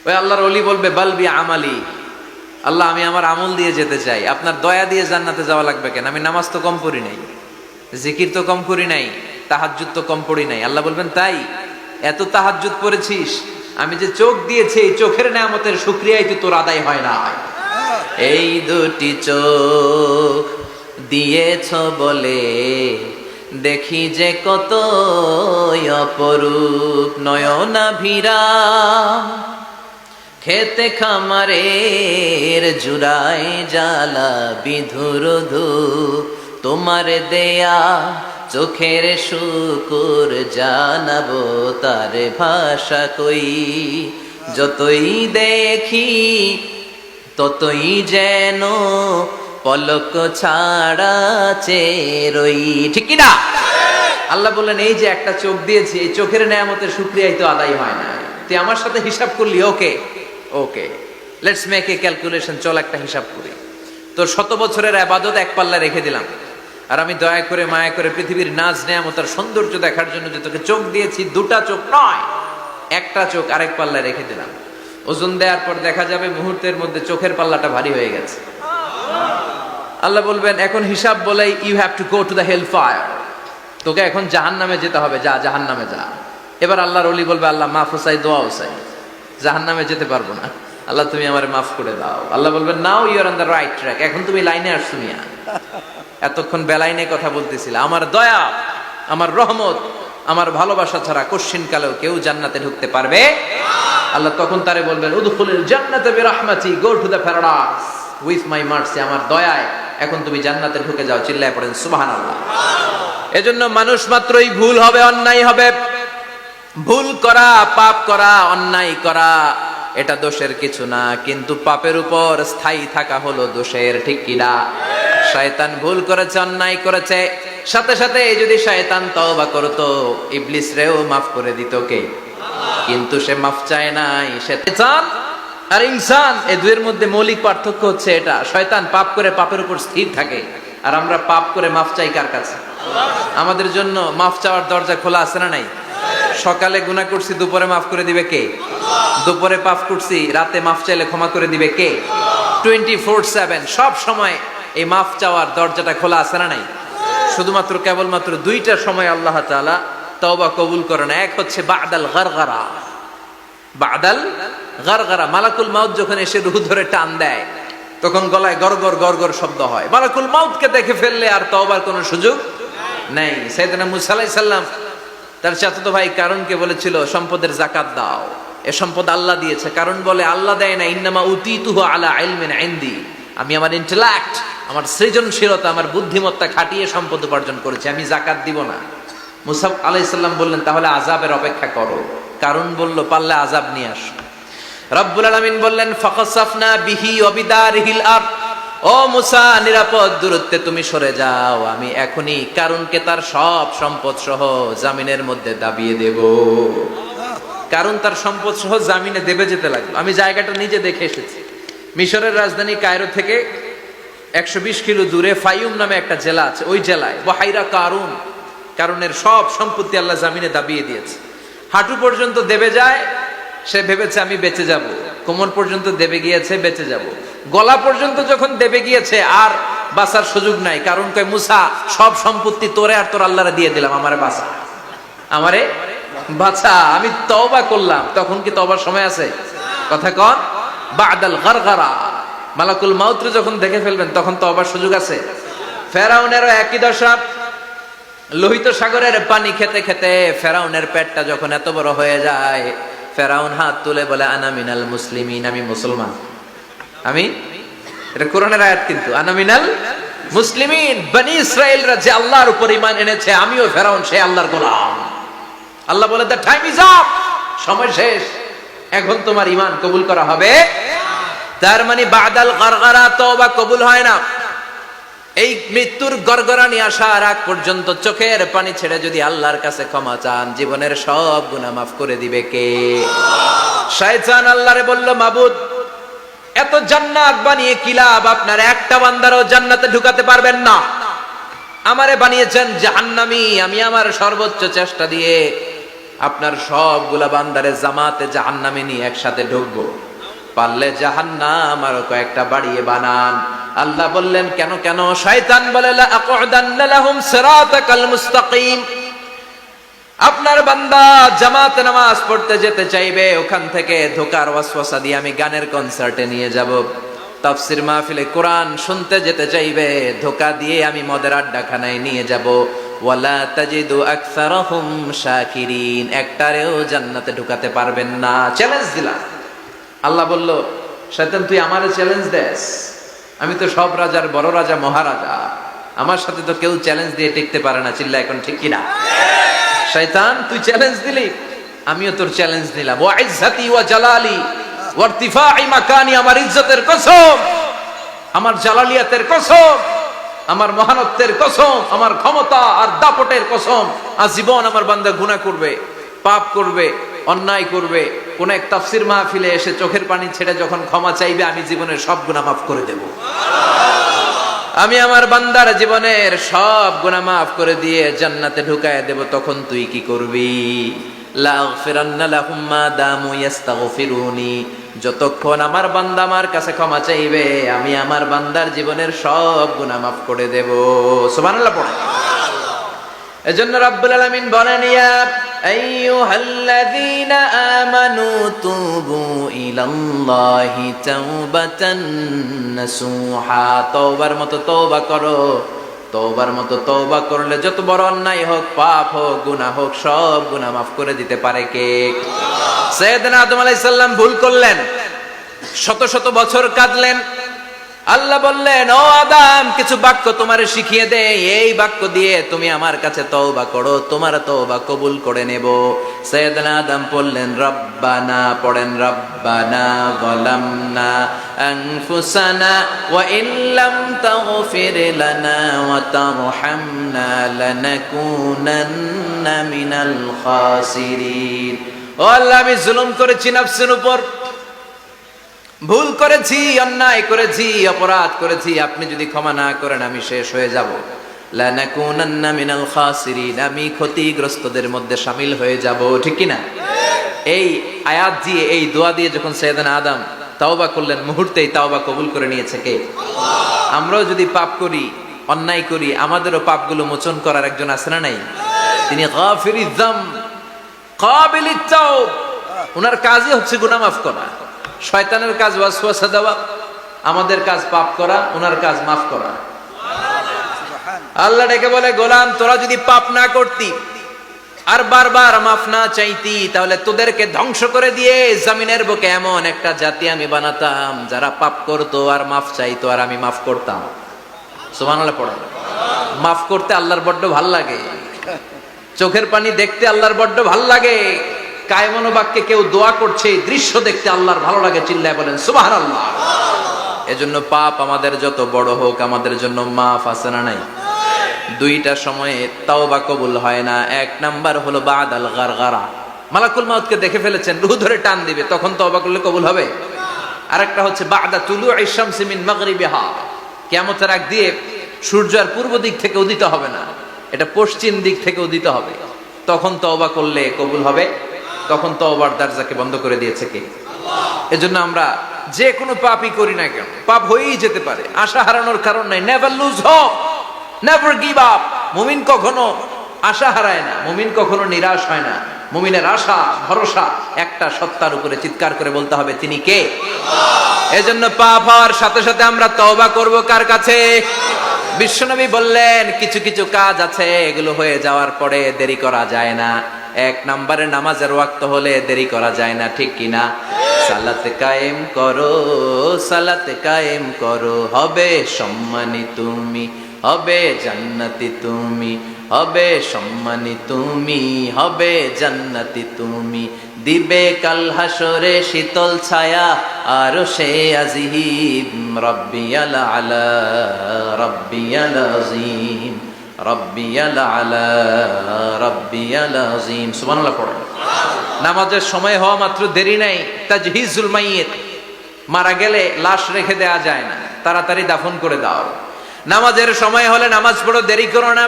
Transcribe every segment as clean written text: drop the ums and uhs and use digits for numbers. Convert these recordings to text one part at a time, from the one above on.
ওই আল্লাহর ওলি বলবে বালবি আমালি, আল্লাহ আমি আমার আমল দিয়ে যেতে চাই, আপনার দয়া দিয়ে জান্নাতে যাওয়া লাগবে কেন? আমি নামাজ তো কম পড়ি নাই, জিকির তো কম করি নাই, তাহাজ্জুদ তো কম পড়ি নাই। আল্লাহ বলবেন তাই? এত তাহাজ্জুদ পড়েছিস, আমি যে চোখ দিয়েছি এই চোখের নেয়ামতের শুকরিয়াই তো তোর আদায় হয় না। এই দুটি চোখ দিয়েছ বলে দেখি যে কত অপরূপ নয়নাভিরাম, খেতে খামারের জুড়াই জ্বালা বিধুর ধূপ, তোমার দেয়া চোখের শুকুর জানাবো তার ভাষা কই, যতই দেখি ততই যেন পলক ছাড়া চেরই। ঠিক কি না? আল্লাহ বললেন এই যে একটা চোখ দিয়েছি, এই চোখের নেয়ামতের শুকরিয়াই তো আদায় হয় না। তুই আমার সাথে হিসাব করলি, ওকে ওকে, লেটস মেক এ ক্যালকুলেশন, চল একটা হিসাব করি। তোর 100 বছরের ইবাদত এক পাল্লা রেখে দিলাম, আর আমি দয়া করে মায়া করে পৃথিবীর নাজ নেয়ামত আর সৌন্দর্য দেখার জন্য যে তোকে চোখ দিয়েছি, দুটা চোখ নয়, একটা চোখ আরেক পাল্লা রেখে দিলাম। ওজন দেওয়ার পর দেখা যাবে মুহূর্তের মধ্যে চোখের পাল্লাটা ভারী হয়ে গেছে। আল্লাহ বলবেন এখন হিসাব বলে you have to go to the hell fire, তোকে এখন জাহান্নামে যেতে হবে, যা জাহান্নামে যা। এবার আল্লাহর ওলি বলবে আল্লাহ মাফ চাই, দোয়া চাই, জাহান্নামে যেতে পারবো না, আল্লাহ তুমি আমারে মাফ করে দাও। আল্লাহ বলবেন now you are on the right track, এখন তুমি লাইনে আসছো মিয়া, এতক্ষণ বেলাইনে কথা বলতেছিল। আমার দয়া, আমার রহমত, আমার ভালোবাসা ছাড়া কোশ্চিন কালেও কেউ জান্নাতে ঢুকতে পারবে। আল্লাহ তখন তারে বলবেন উদখুলুল জান্নাতা বিরাহমাতি, go to the paradise with my mercy, আমার দয়ায় এখন তুমি জান্নাতে ঢুকে যাও। চিল্লায় পড়েন সুবহানাল্লাহ। এজন্য মানুষ মাত্রই ভুল হবে, অন্যায় হবে। ভুল করা, পাপ করা, অন্যায় করা এটা দোষের কিছু না, কিন্তু পাপের উপর স্থায়ী থাকা হলো দোষের। ঠিক কিনা? শয়তান ভুল করেছে, অন্যায় করেছে, সাথে সাথে যদি শয়তান তওবা করতো ইবলিস রেও মাফ করে দিত কে? কিন্তু সে মাফ চায় নাই। শয়তান আর ইনসান এই দুয়ের মধ্যে মৌলিক পার্থক্য হচ্ছে এটা, শয়তান পাপ করে পাপের উপর স্থির থাকে, আর আমরা পাপ করে মাফ চাই কার কাছে? আমাদের জন্য মাফ চাওয়ার দরজা খোলা আছে না নাই? সকালে গুনাহ করছি, দুপুরে মাফ করে দিবে কে? দুপুরে পাপ করছি, রাতে মাফ চাইলে ক্ষমা করে দিবে কে? 24/7 সব সময় এই মাফ চাওয়ার দরজাটা খোলা আছে না নাই? শুধুমাত্র কেবলমাত্র দুইটা সময় আল্লাহ তাআলা তওবা কবুল করে না। এক হচ্ছে বাদাল গারগারা, বাদাল গারগারা, মালাকুল মাউত যখন এসে রূহ ধরে টান দেয় তখন গলায় গরগর গরগর শব্দ হয়। মালাকুল মাউতকে দেখে ফেললে আর তওবার কোনো সুযোগ নেই। সাইয়েদনা মুসা আলাইহিস সালাম তার চাচাতো ভাই কারণকে বলেছিল সম্পদের যাকাত দাও, এ সম্পদ আল্লাহ দিয়েছে। কারণ বলে আল্লাহ দেয় না, ইন্নামা উতিতুহু আলা ইলমিন ইনদি, আমি আমার ইন্টেলেক্ট, আমার সৃজনশীলতা, আমার বুদ্ধিমত্তা খাটিয়ে সম্পদ উপার্জন করেছি, আমি যাকাত দিব না। মুসা আলাইহিস সালাম বললেন তাহলে আযাবের অপেক্ষা করো। কারণ বলল পারলে আযাব নিয়ে আসো। রব্বুল আলামিন বললেন ফাকাসাফনা বিহি ওয়া বিদারিহিল আরদ, ও মুসা নিরাপদ দূরত্বে তুমি সরে যাও, আমি এখনই কারুনকে তার সব সম্পদ সহ জামিনের মধ্যে দাবিয়ে দেব। কারণ তার সম্পদ সহ জামিনে দেবে যেতে লাগলো। আমি জায়গাটা নিজে দেখে এসেছি। মিশরের রাজধানী কায়রো থেকে 120 কিলো দূরে ফাইউম নামে একটা জেলা আছে, ওই জেলায় ওয়াহাইরা কারুন, কারণের সব সম্পত্তি আল্লাহ জামিনে দাবিয়ে দিয়েছে। হাঁটু পর্যন্ত দেবে যায়, সে ভেবেছে আমি বেঁচে যাব, কোমর পর্যন্ত দেবে গিয়েছে বেঁচে যাব, গলা পর্যন্ত যখন দেবে গিয়েছে আর বাঁচার সুযোগ নাই। কারণ কয় মুসা সব সম্পত্তি তোরে আর তোর আল্লাহরে দিয়ে দিলাম, আমারে বাঁচা, আমারে বাঁচা, আমি তওবা করলাম। তখন কি তওবার সময় আছে? কথা কন। বাদাল গারগারা, মালাকুল মাউত যখন দেখে ফেলবেন তখন তওবার সুযোগ আছে? ফেরাউনেরও একই দশা। লোহিত সাগরের পানি খেতে খেতে ফেরাউনের পেটটা যখন এত বড় হয়ে যায়, ফেরাউন হাত তুলে বলে আনা মিনাল মুসলিমিন, আমি মুসলমান। আমি, এটা কোরআনের আয়াত কিন্তু, আনা মিনাল মুসলিমিন, বনি ইসরাইলরা যে আল্লাহর উপর ঈমান এনেছে, আমিও ফেরাউন সেই আল্লাহর গোলাম। আল্লাহ বলে দ্য টাইম ইজ আপ, সময় শেষ, এখন তোমার ঈমান কবুল করা হবে। তার মানে বাদাল গারগারা তওবা কবুল হয় না। এই মৃত্যুর গড়গড়ানি আসার আগ পর্যন্ত চোখের পানি ছেড়ে যদি আল্লাহর কাছে ক্ষমা চান, জীবনের সব গুনাহ মাফ করে দিবে কে? শয়তান আল্লাহরে বলল মাবুদ এত জান্নাত বানিয়ে কি লাভ, আপনার একটা বান্দারও জান্নাতে ঢুকাতে পারবেন না, আমারে বানিয়েছেন জাহান্নামী, আমি আমার সর্বোচ্চ চেষ্টা দিয়ে আপনার সবগুলা বান্দারে জামাতে জাহান্নামে নিয়ে একসাথে ঢুকবো, পারলে জাহান্নাম আরো কয়েকটা বাড়িয়ে বানান। আল্লাহ বললেন কেন কেন? শয়তান বলে লা আকুদান্না লাহুম সিরাতাকাল মুস্তাকিম। আপনার বান্দা জামাতে নামাজ পড়তে যেতে চাইবে, ওখান থেকে ধোকার ওয়াসওয়াসা দিয়ে আমি গানের কনসার্টে নিয়ে যাব। তাফসীর মাহফিলে কোরআন শুনতে যেতে চাইবে, ধোকা দিয়ে আমি মদের আড্ডাখানায় নিয়ে যাব। ওয়ালা তাজিদু আকসারাহুম শাকিরিন, একটারেও জান্নাতে ঢুকাতে পারবেন না। চ্যালেঞ্জ দিলাম। আল্লাহ বলল, শয়তান তুই আমারে চ্যালেঞ্জ দেস? আমি তো সব রাজার বড় রাজা, মহারাজা, আমার সাথে তো কেউ চ্যালেঞ্জ দিয়ে টিকতে পারে না। চিল্লা এখন ঠিক কিনা? শয়তান তুই চ্যালেঞ্জ দিলি, আমিও তোর চ্যালেঞ্জ দিলাম। ওয়া ইজ্জতি ওয়া জালালি ওয়া ইরতিফাই মাকানি, আমার ইজ্জতের কসম, আমার জালালিয়াতের কসম, আমার মহানত্বের কসম, আমার ক্ষমতা আর দাপটের কসম, আজীবন আমার বান্দা গুনাহ করবে, পাপ করবে, অন্যায় করবে, কোন এক তাফসীর মাহফিলে এসে চোখের পানি ছেড়ে যখন ক্ষমা চাইবে, আমি জীবনের সব গুনাহ মাফ করে দেব। আমি আমার বান্দার জীবনের সব গুনাহ মাফ করে দিয়ে জান্নাতে ঢুকায় দেব। তখন তুই কি করবি? লা আগফিরান্না লাহুম মা দামু ইস্তাগফিরুনি, যতক্ষণ আমার বান্দা আমার কাছে ক্ষমা চাইবে, আমি আমার বান্দার জীবনের সব গুনাহ মাফ করে দেব। সুবহানাল্লাহ পড়ে। এজন্য রাব্বুল আলামিন বলেন, ইয়া আইয়ুহাল্লাযীনা আমানু তুবু ইলাল্লাহি তাওবাতান নাসুহা, তওবার মতো তওবা করো। তওবার মতো তওবা করলে যত বড় অন্যায় হোক, পাপ হোক, গুনাহ হোক, সব গুনাহ মাফ করে দিতে পারে কে? সাইয়েদনা আদম আলাইহিস সালাম ভুল করলেন, শত শত বছর কাঁদলেন। আল্লাহ বললেন, ও আদম, কিছু বাক্য তোমারে শিখিয়ে দে, এই বাক্য দিয়ে তুমি আমার কাছে তওবা করো, তোমার তওবা কবুল করে নেব। সাইয়েদনা আদম বললেন, রব্বানা, পড়েন, রব্বানা যালামনা আনফুসানা ওয়া ইল্লাম তাগফির লানা ওয়া তারহামনা লানাকুনান্না মিনাল খাসিরিন। ও আল্লাহ, আমি জুলুম করেছি নফসের উপর, ভুল করেছি, অন্যায় করেছি, অপরাধ করেছি, আপনি যদি ক্ষমা না করেন আমি শেষ হয়ে যাব। লানাকুনান্না মিনাল খাসিরিন, আমি ক্ষতিগ্রস্তদের মধ্যে শামিল হয়ে যাব। ঠিক কি না? এই আয়াত দিয়ে, এই দোয়া দিয়ে যখন সাইয়েদনা আদম তাওবা করলেন, মুহূর্তেই তাওবা কবুল করে নিয়েছে কে? আল্লাহ। আমরাও যদি পাপ করি, অন্যায় করি, আমাদেরও পাপগুলো মোচন করার একজন আছে না নাই? তিনি গাফিরিয যাম কাবিলিত তাওব, ওনার কাজই হচ্ছে গুনাহ মাফ করা। শয়তানের কাজ ওয়াসওয়াসা দেওয়া, আমাদের কাজ পাপ করা, ওনার কাজ মাফ করা। আল্লাহ ডেকে বলে, গোলাম, তোরা যদি পাপ না করতি আর বারবার মাফ না চাইতি, তাহলে তোদেরকে ধ্বংস করে দিয়ে জমিনের বুকে এমন একটা জাতি আমি বানাতাম যারা পাপ করতো আর মাফ চাইতো, আর আমি মাফ করতাম। সুবহানাল্লাহ পড়া। মাফ করতে আল্লাহর বড্ড ভাল লাগে, চোখের পানি দেখতে আল্লাহর বড্ড ভাল লাগে, কায়মনো বাক্যে কেউ দোয়া করছে এই দৃশ্য দেখতে আল্লাহর ভালো লাগে। চিল্লায় বলেন সুবহানাল্লাহ। এজন্য পাপ আমাদের যত বড় হোক, আমাদের জন্য মাফ আছে না নাই? দুইটা সময়ে তাওবা কবুল হয় না। এক নাম্বার হলো বাদাল গারগারা, মালাকুল মাউতকে দেখে ফেলেছেন, রূহ ধরে টান দিবে, তখন তাওবা করলে কবুল হবে। আরেকটা হচ্ছে বাদা তুলুই শামসি মিন মাগরিবিহা, কিয়ামতের আগ দিয়ে সূর্য আর পূর্ব দিক থেকে উদিত হবে না, এটা পশ্চিম দিক থেকে উদিত হবে, তখন তওবা করলে কবুল হবে। তখন তওবার দরজাকে বন্ধ করে দিয়েছে কে? আল্লাহ। এজন্য আমরা যে কোনো পাপই করি না কেন, পাপ হয়েই যেতে পারে, আশা হারানোর কারণ নাই। Never lose hope, never give up. মুমিন কখনো আশা হারায় না, মুমিন কখনো নিরাশ হয় না। মুমিনের আশা ভরসা একটা সত্তার উপরে, চিৎকার করে বলতে হবে, তিনি কে? আল্লাহ। এজন্য পাপ হওয়ার সাথে সাথে আমরা তওবা করব কার কাছে? বিশ্বনবী বললেন, কিছু কিছু কাজ আছে, এগুলো হয়ে যাওয়ার পরে দেরি করা যায় না। এক নম্বরে নামাজের ওয়াক্ত হলে দেরি করা যায় না, ঠিক কিনা? সালাতে কায়েম করো, সালাতে কায়েম করো, হবে সম্মানী তুমি, হবে জান্নাতি তুমি, হবে সম্মানী তুমি, হবে জান্নাতি তুমি, দিবে কাল হাসরে শীতল ছায়া আরশে আজিম, রব্বিয়াল আলা রব্বিয়াল আযীম, রব্বিয়াল আলা রব্বিয়াল আযীম। সুবহানাল্লাহ পড়েন। নামাজের সময় হওয়া মাত্র দেরি নাই। তাজহিজুল মাইয়িত, মারা গেলে লাশ রেখে দেয়া যায় না, তাড়াতাড়ি দাফন করে দাও। নামাজের সময় হলে নামাজ পড়ো, দেরি করো না।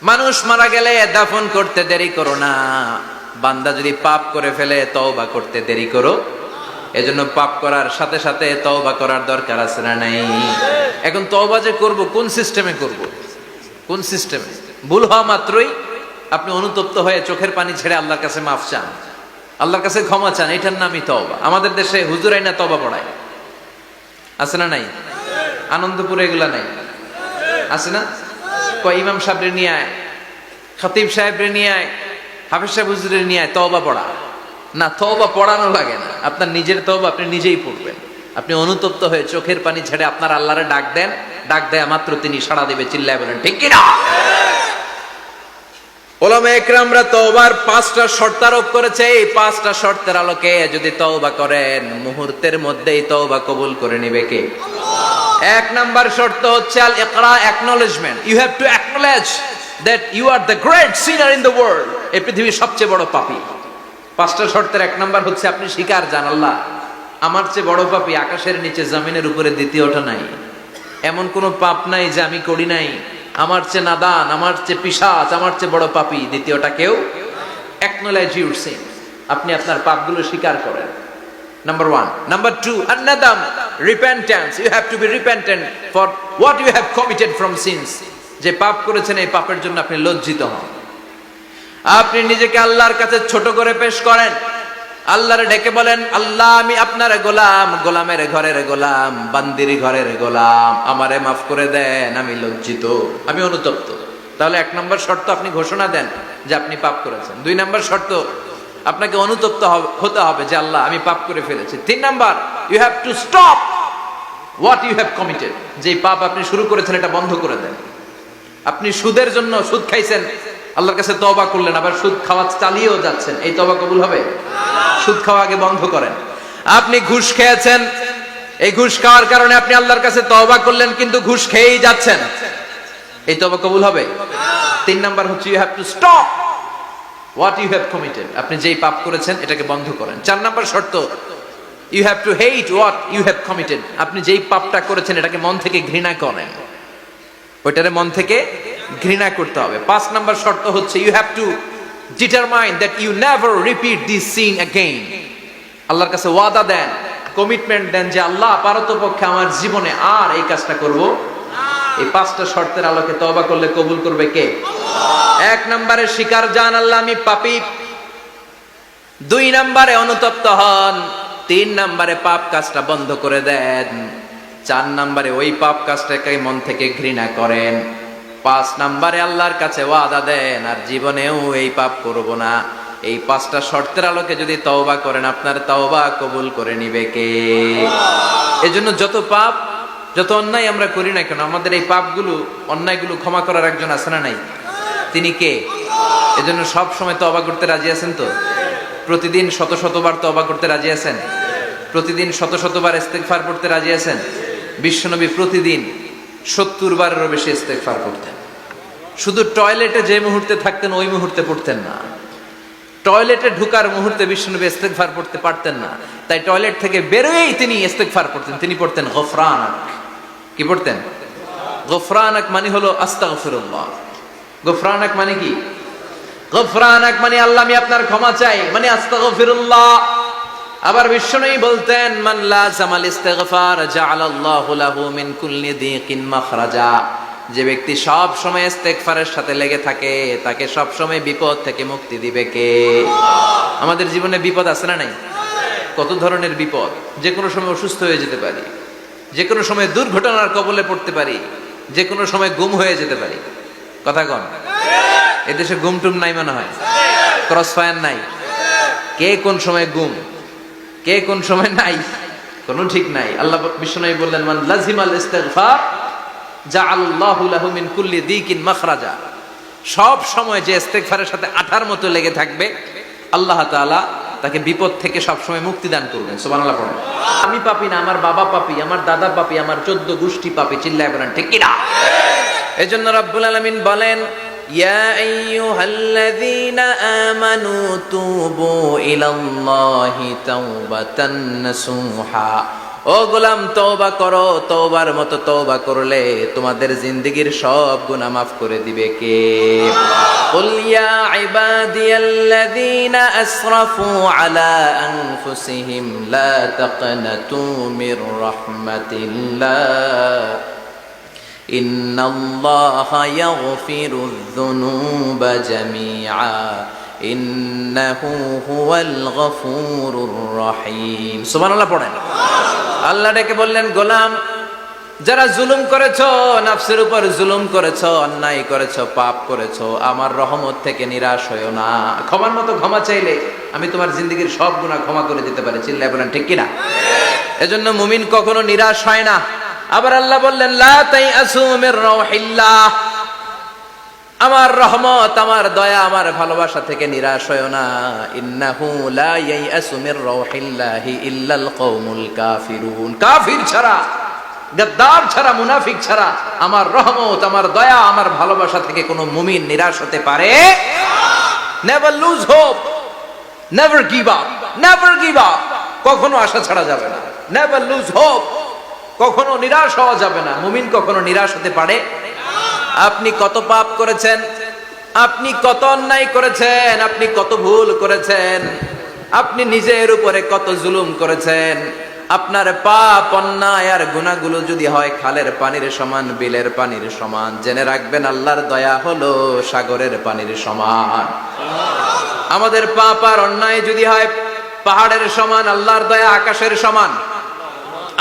মানুষ মারা গেলে দাফন করতে দেরি করো না, বান্দা যদি পাপ করে ফেলে তওবা করতে দেরি করো। এজন্য পাপ করার সাথে সাথে তওবা করার দরকার আছে না নাই? এখন তওবা যে করব কোন সিস্টেমে করব? কোন সিস্টেমে? ভুল হওয়া মাত্রই আপনি অনুতপ্ত হয়ে চোখের পানি ছেড়ে আল্লাহর কাছে মাফ চান, আল্লাহর কাছে ক্ষমা চান, এটার নামই তওবা। আমাদের দেশে হুজুরাই না তওবা পড়ায়, আছে না নাই? আনন্দপুরে এগুলা নাই, আছে না? কয় ইমাম সাহেবরে নিয়ে আয়, খতিব সাহেবরে নিয়ে আয়, হাফেজ সাহেব হুজুরের নিয়ে আয়, তওবা পড়া। না, তওবা পড়ানো লাগে না, আপনার নিজের তওবা আপনি নিজেই পড়বেন। আপনি অনুতপ্ত হয়ে চোখের পানি ছেড়ে আপনার আল্লাহরে ডাক দেন, ডাক দেয়া মাত্র তিনি সাড়া দেবে। চিল্লায় বলেন ঠিক কিনা? ওলামা একরামরা তওবার 5টা শর্ত আরোপ করেছে। এই 5টা শর্তের আলোকে যদি তওবা করেন মুহূর্তের মধ্যেই তওবা কবুল করে নেবে কে? আল্লাহ। 1 নাম্বার শর্ত হচ্ছে আল ইকরা, acknowledgement. You have to acknowledge that you are the great sinner in the world. এই পৃথিবীর সবচেয়ে বড় পাপী। 5টা শর্তের 1 নাম্বার হচ্ছে আপনি স্বীকার জান, আল্লাহ আমার চেয়ে বড় পাপী আকাশের নিচে জমিনের উপরে দ্বিতীয়টা নাই। এমন কোন পাপ নাই যে আমি করি নাই। আমার চেয়ে নাদান, আমার চেয়ে পিশাচ, আমার চেয়ে বড় পাপী দ্বিতীয়টা কেউ। অ্যাকনলেজ ইউর সিন, আপনি আপনার পাপগুলো স্বীকার করেন। নাম্বার 1। নাম্বার 2, আন-নাদাম, repentance. You have to be repentant for what you have committed from sins. যে পাপ করেছেন এই পাপের জন্য আপনি লজ্জিত হন। আপনি নিজেকে আল্লাহর কাছে ছোট করে পেশ করেন, আল্লাহরে ডেকে বলেন, আল্লাহ আমি আপনার গোলাম, গোলামের ঘরের গোলাম, বান্দির ঘরের গোলাম, আমারে মাফ করে দেন, আমি লজ্জিত, আমি অনুতপ্ত। তাহলে 1 নম্বর শর্ত আপনি ঘোষণা দেন যে আপনি পাপ করেছেন। 2 নম্বর শর্ত আপনাকে অনুতপ্ত হতে হবে যে আল্লাহ আমি পাপ করে ফেলেছি। 3 number, you have to stop what you have committed. যে পাপ আপনি শুরু করেছেন এটা বন্ধ করে দেন। আপনি সুদের জন্য সুদ খাইছেন, আল্লাহর কাছে তওবা করলেন, আবার সুদ খাওয়া চালিয়েও যাচ্ছেন, এই তওবা কবুল হবে? সুদ খাওয়া আগে বন্ধ করেন। আপনি ঘুষ খেয়েছেন, এই ঘুষ খাওয়ার কারণে আপনি আল্লাহর কাছে তওবা করলেন কিন্তু ঘুষ খেয়েই যাচ্ছেন, এই তওবা কবুল হবে? 3 নাম্বার হচ্ছে you have to stop what you have committed. আপনি যেই পাপ করেছেন এটাকে বন্ধ করেন। 4 নাম্বার শর্ত, you have to hate what you have committed. আপনি যেই পাপটা করেছেন এটাকে মন থেকে ঘৃণা করেন, ওইটারে মন থেকে ঘৃণা করতে হবে। 5 নাম্বার শর্ত হচ্ছে you have to determine that you never repeat this sin again. আল্লাহর কাছে ওয়াদা দেন, কমিটমেন্ট দেন যে আল্লাহ পারতপক্ষে আমার জীবনে আর এই কাজটা করব না। এই 5টা শর্তের আলোকে তওবা করলে কবুল করবে কে? আল্লাহ। 1 নম্বরে স্বীকার জান, আল্লাহ আমি পাপী। 2 নম্বরে অনুতপ্ত হন। 3 নম্বরে পাপ কাজটা বন্ধ করে দেন। 4 নম্বরে ওই পাপ কাজটাকে মন থেকে ঘৃণা করেন। 5 নম্বরে আল্লাহর কাছে ওয়াদা দেন আর জীবনেও এই পাপ করব না। এই 5টা শর্তের আলোকে যদি তওবা করেন আপনার তওবা কবুল করে নিবে কে? আল্লাহ। এজন্য যত পাপ, যত অন্যায় আমরা করি না কেন, আমাদের এই পাপগুলো, অন্যায়গুলো ক্ষমা করার একজন আছে না নাই? তিনি কে? আল্লাহ। এজন্য সব সময় তওবা করতে রাজি আছেন তো? প্রতিদিন শত শতবার তওবা করতে রাজি আছেন? প্রতিদিন শত শতবার ইস্তেগফার করতে রাজি আছেন? বিশ্বনবী প্রতিদিন 70 বারেরও বেশি ইস্তেগফার করতেন। শুধু টয়লেটে যে মুহূর্তে থাকতেন ওই মুহূর্তে পড়তেন না, টয়লেটে ঢুকার মুহূর্তে বিশ্বনবী ইস্তেগফার পড়তে পারতেন না, তাই টয়লেট থেকে বেরোয়েই তিনি ইস্তেগফার পড়তেন। তিনি পড়তেন গফরানাক। কি পড়তেন? গফরানাক মানে হলো আস্তাগফিরুল্লাহ। গফরানাক মানে কি? গফরানাক মানে আল্লাহ আমি আপনার ক্ষমা চাই, মানে আস্তাগফিরুল্লাহ। আবার বিশ্বনবী বলতেন মান লাযামাল ইস্তিগফার জাআলাল্লাহু লাহু মিন কুল্লি দিকিন মাখরাজা। যে ব্যক্তি সব সময় ইস্তেগফারের সাথে লেগে থাকে তাকে সব সময় বিপদ থেকে মুক্তি দিবে কে? আল্লাহ। আমাদের জীবনে বিপদ আছে না নাই? কত ধরনের বিপদ। যে কোনো সময় অসুস্থ হয়ে যেতে পারি, যে কোনো সময় দুর্ঘটনার কবলে পড়তে পারি, যে কোনো সময় গুম হয়ে যেতে পারি। কথা কন, এদেশে গুম টুম নাই মনে হয়, ক্রস ফায়ার নাই। কে কোন সময় গুম, কে কোন সময় নাই, কোনো ঠিক নাই। আল্লাহ বিশ্বনবী বললেন মান লাজিমাল ইস্তিগফার জাআলাল্লাহু লাহু মিন কুল্লি দিকিন মাখরাজা। সব সময় যে ইস্তেগফারের সাথে আঠার মতো লেগে থাকবে আল্লাহ তাআলা তাকে বিপদ থেকে সব সময় মুক্তি দান করবেন। সুবহানাল্লাহ পড়েন। আমি পাপী না, আমার বাবা পাপী, আমার দাদা পাপী, আমার 14 গোষ্ঠী পাপী। চিল্লায় বলেন ঠিক কি না? এজন্য রব্বুল আলামিন বলেন ইয়া আইয়ুহাল্লাযীনা আমানু তুবু ইলাল্লাহি তাওবাতান নাসুহা ও গোলাম তওবা করো, তওবার মতো তওবা করলে তোমাদের জিন্দেগীর সব গুনাহ মাফ করে দিবে কে? কুল ইয়া ইবাদিয়াল্লাযীনা আসরাফু আলা আনফুসিহিম লা তাকনাতু মির রাহমাতিল্লাহ ইন্নাল্লাহা ইয়াগফিরুয যুনুবা জামিআ ইন্নাহু হুয়াল গফুরুর রহিম। সুবহানাল্লাহ পড়েন। আল্লাহ ডেকে বললেন, গোলাম যারা জুলুম করেছো, নফসের উপর জুলুম করেছো, অন্যায় করেছো, পাপ করেছো, আমার রহমত থেকে নিরাশ হয়ো না। ক্ষমার মতো ক্ষমা চাইলে আমি তোমার জিন্দেগীর সব গুনাহ ক্ষমা করে দিতে পারি। চিল্লায় বলেন ঠিক কিনা? এজন্য মুমিন কখনো নিরাশ হয় না। আবার আল্লাহ বললেন, লা তাইআসু মির রাউহিল্লাহ, আমার রহমত, আমার দয়া, আমার ভালোবাসা থেকে নিরাশ হয়ো না। ইন্নাহু লা ইয়াইআসু মির রাউহিল্লাহি ইল্লাল কওমুল কাফিরুন, কাফির ছাড়া, গাদ্দার ছাড়া, মুনাফিক ছাড়া আমার রহমত, আমার দয়া, আমার ভালোবাসা থেকে কোনো মুমিন নিরাশ হতে পারে না। Never lose hope, never give up, never give up, কখনো আশা ছাড়া যাবে না। নেভার লুজ হোপ, কখনো নিরাশ হওয়া যাবে না। মুমিন কখনো নিরাশ হতে পারে। আপনি কত পাপ করেছেন, আপনি কত অন্যায় করেছেন, আপনি কত ভুল করেছেন, আপনি নিজের উপরে কত জুলুম করেছেন। আপনার পাপ, অন্যায় আর গুনাহগুলো যদি হয় খালের পানির সমান, বিলের পানির সমান, জেনে রাখবেন আল্লাহর দয়া হলো সাগরের পানির সমান। আমাদের পাপ আর অন্যায় যদি হয় পাহাড়ের সমান, আল্লাহর দয়া আকাশের সমান।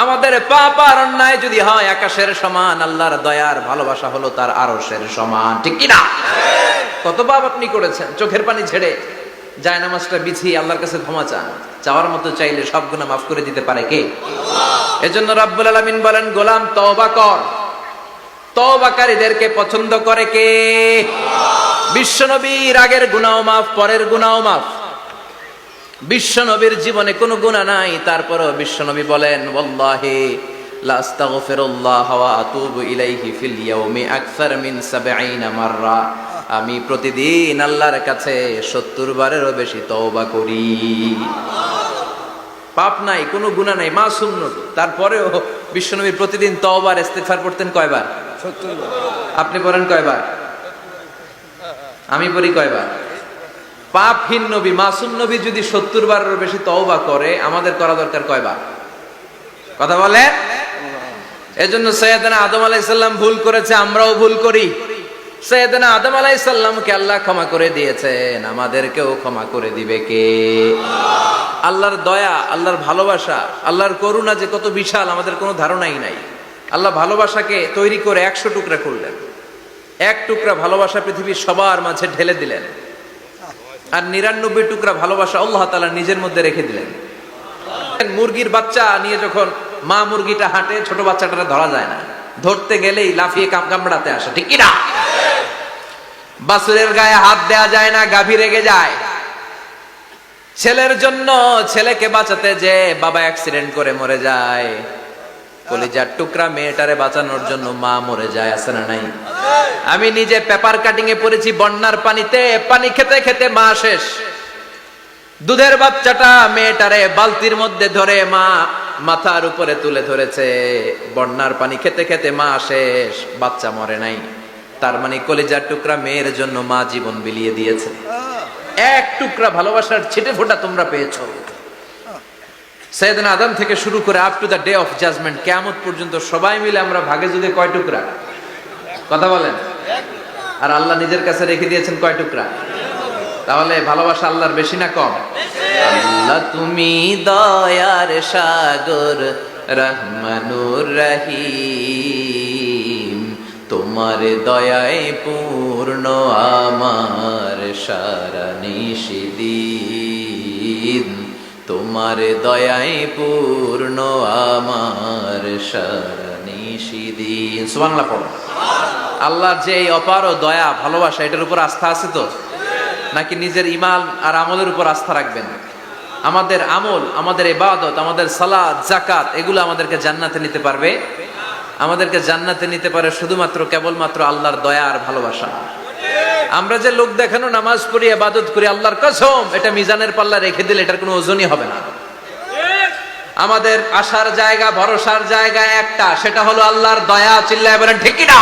আমাদের পাপ আর অন্যায় যদি হয় আকাশের সমান, আল্লাহর দয়ার ভালোবাসা হলো তার আরশের সমান। ঠিক কি না? কত পাপ আপনি করেছেন, চোখের পানি ছেড়ে জায়নামাজটা বিছিয়ে আল্লাহর কাছে ক্ষমা চান। চাওয়ার মতো চাইলে সব গুনাহ মাফ করে দিতে পারে কে? এজন্য রাব্বুল আলামিন বলেন, গোলাম তওবা কর। তওবাকারীদেরকে পছন্দ করে কে? বিশ্বনবীর আগের গুনাহ মাফ, পরের গুনাহ মাফ। বিশ্বনবীর জীবনে কোনো গুনাহ নাই, তারপরও বিশ্বনবী বলেন, ওয়াল্লাহি লা আস্তাগফিরুল্লাহ ওয়া আতুবু ইলাইহি ফিল ইয়াউমি আকসার মিন ৭০ মাররা। আমি প্রতিদিন আল্লাহর কাছে ৭০ বারেরও বেশি তওবা করি। পাপ নাই, কোনো গুনাহ নাই, মাসুম নবী, তারপরেও বিশ্বনবী প্রতিদিন তওবার ইস্তিগফার করতেন কয়বার? ৭০ বার। আপনি পড়েন কয়বার? আমি পড়ি কয়বার? পাপহীন নবী, মাসুম নবী যদি ৭০ বারেরও বেশি তওবা করে, আমাদের করা দরকার কয়বার? কথা বলে। এজন্য সৈয়দনা আদম আলাইহিস সালাম ভুল করেছে, আমরাও ভুল করি। সৈয়দনা আদম আলাইহিস সালামকে আল্লাহ ক্ষমা করে দিয়েছেন, আমাদেরকেও ক্ষমা করে দিবে কে? আল্লাহর দয়া, আল্লাহর ভালোবাসা, আল্লাহর করুণা যে কত বিশাল আমাদের কোনো ধারণাই নাই। আল্লাহ ভালোবাসাকে তৈরি করে ১০০ টুকরা করলেন। এক টুকরা ভালোবাসা পৃথিবীর সবার মাঝে ঢেলে দিলেন, আর ৯৯ টুকরা ভালোবাসা আল্লাহ তাআলা নিজের মধ্যে রেখে দিলেন। মুরগির বাচ্চা নিয়ে যখন মা মুরগিটা হাঁটে, ছোট বাচ্চাটা ধরা যায় না, ধরতে গেলেই লাফিয়ে কামড়াতে আসে। ঠিক কি না? বাছুরের গায়ে হাত দেয়া যায় না, গাভী রেগে যায়। ছেলের জন্য ছেলেকে বাঁচাতে যে বাবা অ্যাক্সিডেন্ট করে মরে যায়, কলিজার টুকরা মেয়েটারে বাঁচানোর জন্য মা মরে যায়, আছে না নাই? আমি নিজে পেপার কাটিং এ পড়েছি, বন্যার পানিতে পানি খেতে খেতে মা শেষ। দুধের বাচ্চাটা মেয়েটারে বালতির মধ্যে ধরে মা মাথার উপরে তুলে ধরেছে, বন্যার পানি খেতে খেতে মা শেষ, বাচ্চা মরে নাই। তার মানে কলিজার টুকরা মেয়ের জন্য মা জীবন বিলিয়ে দিয়েছে। এক টুকরা ভালোবাসার ছিটে ফোঁটা তোমরা পেয়েছো। সাইয়েদনা আদম থেকে শুরু করে up to the day of judgment, কিয়ামত পর্যন্ত সবাই মিলে আমরা ভাগে যদি কয় টুকরা? কথা বলেন। আর আল্লাহ নিজের কাছে রেখে দিয়েছেন কয় টুকরা? তাহলে ভালোবাসা আল্লাহর বেশি না কম? আল্লাহ তুমি দয়ার সাগর, রহমানুর রহিম, তোমার দয়ায় পূর্ণ আমার সারা নিশিদিন, তোমার দয়ায় পূর্ণ আমার সারা নিশিদিন। সুবহানাল্লাহ পড়ো। আল্লাহর যে এই অপার দয়া, ভালোবাসা, এটার উপর আস্থা আছে তো? নাকি নিজের ঈমান আর আমলের উপর আস্থা রাখবেন? আমাদের আমল, আমাদের ইবাদত, আমাদের সালাত, যাকাত, এগুলো আমাদেরকে জান্নাতে নিতে পারবে? আমাদেরকে জান্নাতে নিতে পারে শুধুমাত্র কেবলমাত্র আল্লাহর দয়া আর ভালোবাসা। আমরা যে লোক দেখানো নামাজ পড়ি, ইবাদত করি, আল্লাহর কসম এটা মিজানের পাল্লা রেখে দিলে এটার কোনো ওজনই হবে না। আমাদের আশার জায়গা, ভরসার জায়গা একটা, সেটা হলো আল্লাহর দয়া। চিল্লায় বলেন ঠিক কিনা?